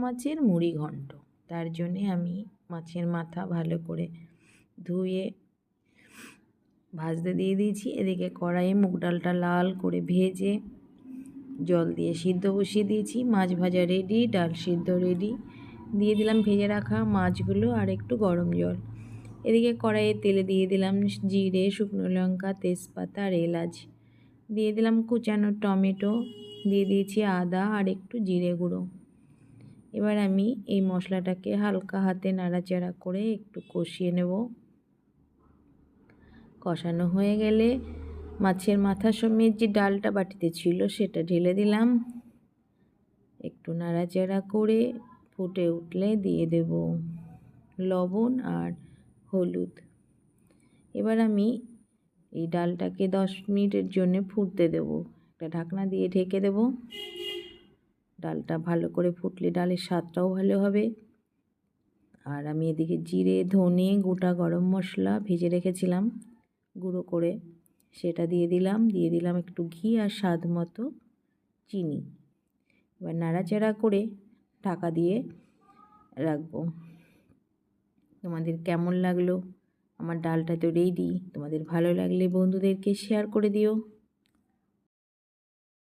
মাছের মুড়ি ঘন্ট। তার জন্যে আমি মাছের মাথা ভালো করে ধুয়ে ভাজতে দিয়ে দিয়েছি। এদিকে কড়াইয়ে মুগ ডালটা লাল করে ভেজে জল দিয়ে সিদ্ধ বসিয়ে দিয়েছি। মাছ ভাজা রেডি, ডাল সিদ্ধ রেডি। দিয়ে দিলাম ভেজে রাখা মাছগুলো আর একটু গরম জল। এদিকে কড়াইয়ে তেলে দিয়ে দিলাম জিরে, শুকনো লঙ্কা, তেজপাতা আর এলাচ। দিয়ে দিলাম কুচানো টমেটো, দিয়ে দিয়েছি আদা আর একটু জিরে গুঁড়ো। এবার আমি এই মশলাটাকে হালকা হাতে নাড়াচাড়া করে একটু কষিয়ে নেব। কষানো হয়ে গেলে মাছের মাথা সমেত যে ডালটা বাটিতে ছিল সেটা ঢেলে দিলাম। একটু নাড়াচাড়া করে ফুটে উঠলে দিয়ে দেব লবণ আর হলুদ। এবার আমি এই ডালটাকে 10 মিনিটের জন্য ফুটতে দেব। একটা ঢাকনা দিয়ে ঢেকে দেব। ডালটা ভালো করে ফুটলে ডালের স্বাদটাও ভালো হবে। আর আমি এদিকে জিরে, ধনে, গোটা গরম মশলা ভেজে রেখেছিলাম গুঁড়ো করে, সেটা দিয়ে দিলাম একটু ঘি আর স্বাদ মতো চিনি। এবার নাড়াচাড়া করে ঢাকা দিয়ে রাখবো। তোমাদের কেমন লাগলো? আমার ডালটা তো রেডি। তোমাদের ভালো লাগলে বন্ধুদেরকে শেয়ার করে দিও।